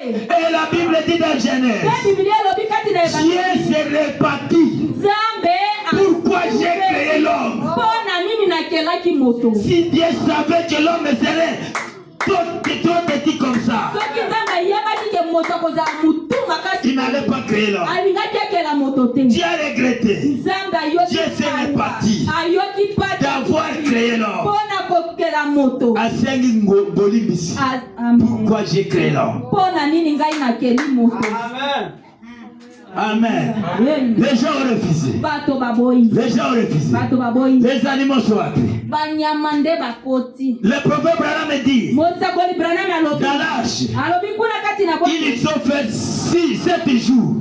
Et la Bible dit dans Genèse, Dieu s'est réparti. Pourquoi j'ai créé l'homme? Si Dieu savait que l'homme serait trop petit comme ça, il n'allait pas créer l'homme. Dieu a regretté. Dieu s'est réparti d'avoir créé l'homme. Pourquoi j'ai créé l'homme? Amen. Amen. Les gens ont refusé. Les gens ont refusé. Les animaux sont appelés. Le prophète Branham dit, dans l'âge, ils ont fait 7 jours.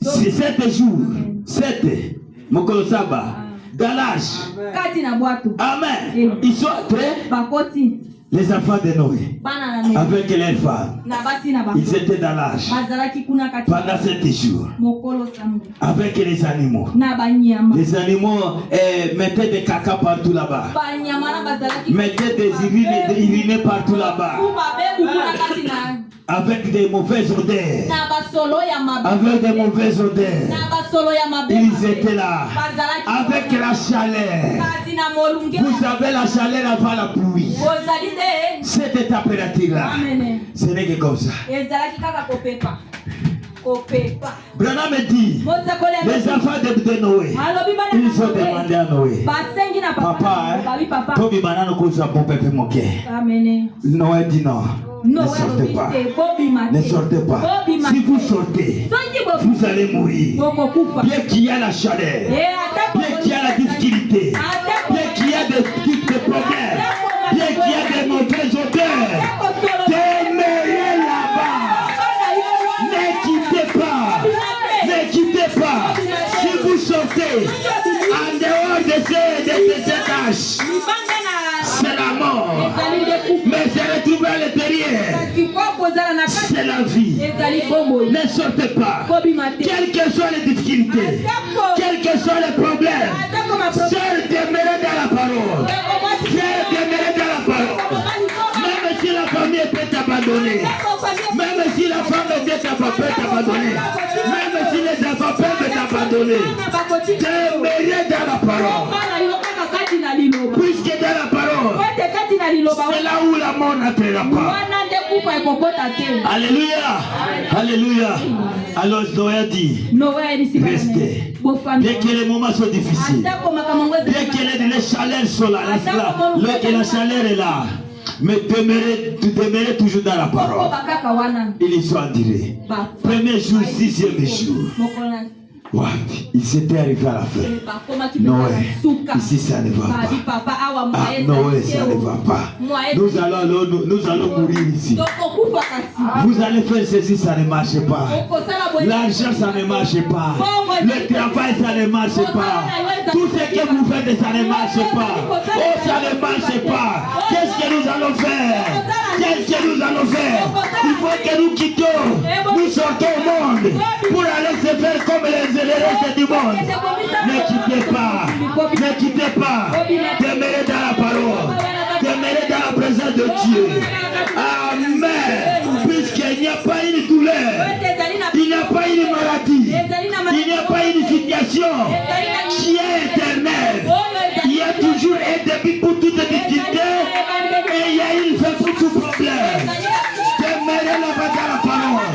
7 jours. 7. Mokolo Saba. Dans l'âge. Amen. Ils sont entrés. Les enfants de Noé, avec les femmes, ils étaient dans l'âge pendant 7 jours, avec les animaux. Les animaux mettaient des caca partout là-bas, mettaient des urines partout là-bas, avec des mauvaises odeurs. Avec des mauvaises odeurs. Ils étaient là, avec la chaleur. Vous savez, la chaleur avant la pluie. Cette température-là, ce n'est que comme ça. Branham dit, les enfants de Noé, ils ont demandé à Noé, papa, Tobi Banano Kosa bon pépé moqué. Noé dit non. Ne sortez pas. Ne sortez pas. Si vous sortez, vous allez mourir. Bien qu'il y a la chaleur, bien qu'il y a la difficulté, bien qu'il y a des problèmes, bien qu'il y a des mauvaises odeurs, demeurez là-bas. Ne quittez pas. Ne quittez pas. Si vous sortez en dehors de cet âge, c'est la mort. Mais se retrouver à l'intérieur, c'est la vie. Ne sortez pas. Quelles que soient les difficultés, quels que soient les problèmes, seul demeurer dans la parole. Seul demeurer dans la parole. Même si la famille peut t'abandonner, même si la femme peut t'abandonner, même si les enfants peuvent t'abandonner, demeurer dans la parole. Puisque dans la parole, c'est là où la mort n'atteindra pas. Alléluia. Alléluia. Alors Noé dit, restez. Bien que les moments sont difficiles, bien que les chaleurs sont là, la chaleur est là, mais demeurez toujours dans la parole. Ils y sont endirés. Premier jour, 6e jour. Il s'était arrivé à la fin. Noé, ici ça ne va pas. Noé, ça ne va pas. Nous allons mourir ici. Vous allez faire ceci, ça ne marche pas. L'argent, ça ne marche pas. Le travail, ça ne marche pas. Tout ce que vous faites, ça ne marche pas. Oh, ça ne marche pas. Qu'est-ce que nous allons faire? Qu'est-ce que nous allons faire? Il faut que nous quittions. Nous sortons au monde pour aller se faire comme les reste du monde. Ne quittez pas. Ne quittez pas. Demeurez dans la parole. Demeurez dans la présence de Dieu. Amen. Puisqu'il n'y a pas une douleur, il n'y a pas une maladie, il n'y a pas une situation qui est éternelle. Il y a toujours un début pour toute difficulté et il y a une fin pour tout problème. Demeurez là-bas dans la parole.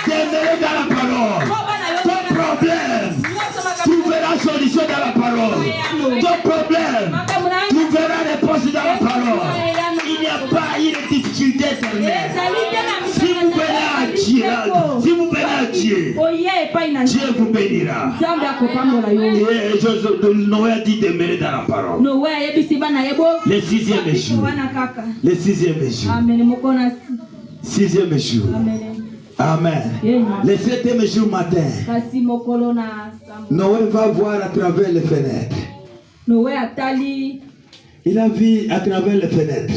Demeurez dans la parole. Tu verras solution dans la parole. Ton problème, tu verras réponse dans la parole. Il n'y a pas une difficulté éternelle. Si vous venez à Dieu, Dieu vous bénira. Et Noé a dit demeurer dans la parole. Le 6e jour. Le 6e jour. 6e jour. Amen. Le 7e jour matin, Noé va voir à travers les fenêtres. Il a vu à travers les fenêtres.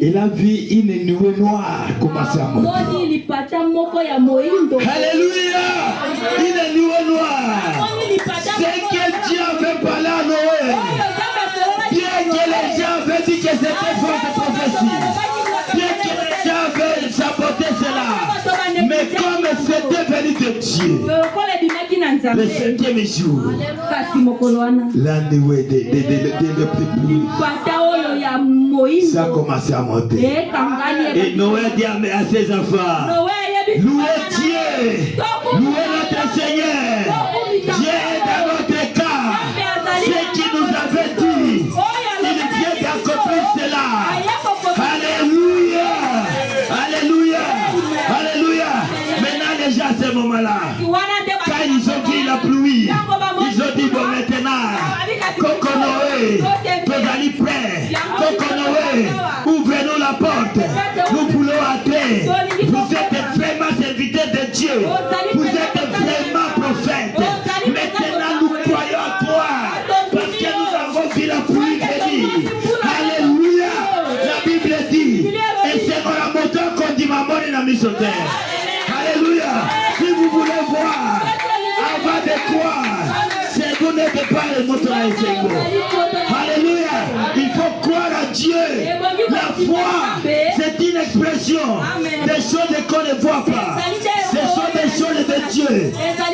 Il a vu une nuée noire commencer à monter. Alléluia! Une nuée noire. C'est que Dieu avait parlé à Noé. Bien que les gens avaient dit que c'était faux. Le 7e jour, la nuée de ça a commencé à monter. Et Noé dit à ses enfants, louez Dieu, louez notre Seigneur. Dieu est dans notre cas. Ce qui nous avait dit, il vient d'accomplir cela. Alléluia, alléluia, alléluia. Maintenant déjà à ce moment-là, quand ils ont vu la pluie, ils ont dit bon maintenant, Coco Noé, vous allez prêts, Coco Noé, ouvrez-nous la porte, nous voulons entrer. Vous êtes vraiment serviteurs de Dieu, vous êtes vraiment prophètes. Maintenant nous croyons à toi, parce que nous avons vu la pluie venir. Alléluia, la Bible dit, et c'est mon moteur qu'on dit ma mort et la mise sur terre. Alléluia, si vous voulez voir, avant de croire, c'est vous n'êtes pas le moteur à Ezengo. Alléluia, il faut croire à Dieu. La foi, c'est une expression des choses qu'on ne voit pas. Ce sont des choses de Dieu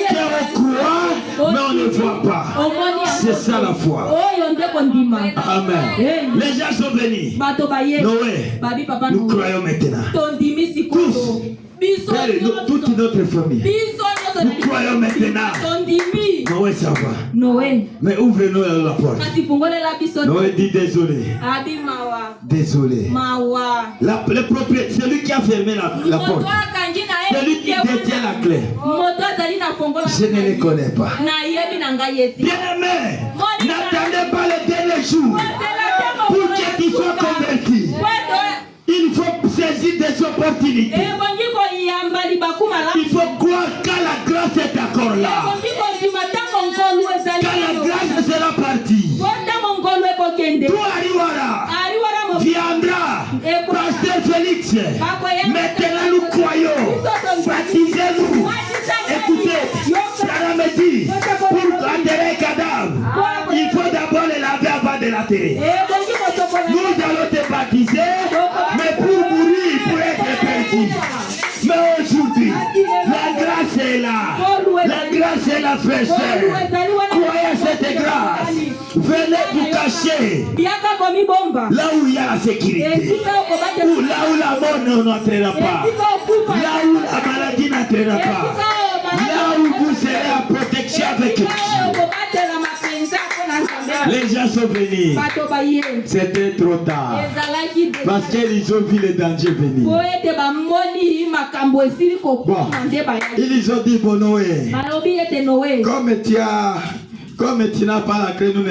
qu'on croit, mais on ne voit pas. C'est ça la foi. Amen. Les gens sont venus. Noé, nous croyons maintenant. Tous. Toute notre famille. Nous croyons maintenant. Noé, ça va. Mais ouvre-nous la porte. Noé dit désolé. Désolé. Le propriétaire, celui qui a fermé la porte. Celui qui détient la clé. Je ne le connais pas. Bien-aimé, n'attendez pas le dernier jour pour que tu sois converti. Il faut saisir des opportunités. Il faut croire quand la grâce est encore là. Quand la grâce sera partie, tout arrivera. Viendra. Pasteur Félix. Maintenant nous croyons. Baptisez-nous. Écoutez, ça me dit, pour enterrer un cadavre, il faut d'abord le laver avant de l'enterrer. Nous allons te baptiser, mais pour mourir, pour être perdu. Mais aujourd'hui, la grâce est là. La grâce est la fraîcheur. Croyez à cette grâce. Venez vous cacher là où il y a la sécurité. Ou là où la mort n'entrera pas. Là où la maladie n'entrera pas. Là où vous serez en protection avec Dieu. Les gens sont venus. C'était trop tard. Parce qu'ils ont vu le danger venir. Bon. Ils ont dit, bon Noé, comme tu n'as pas la clé, nous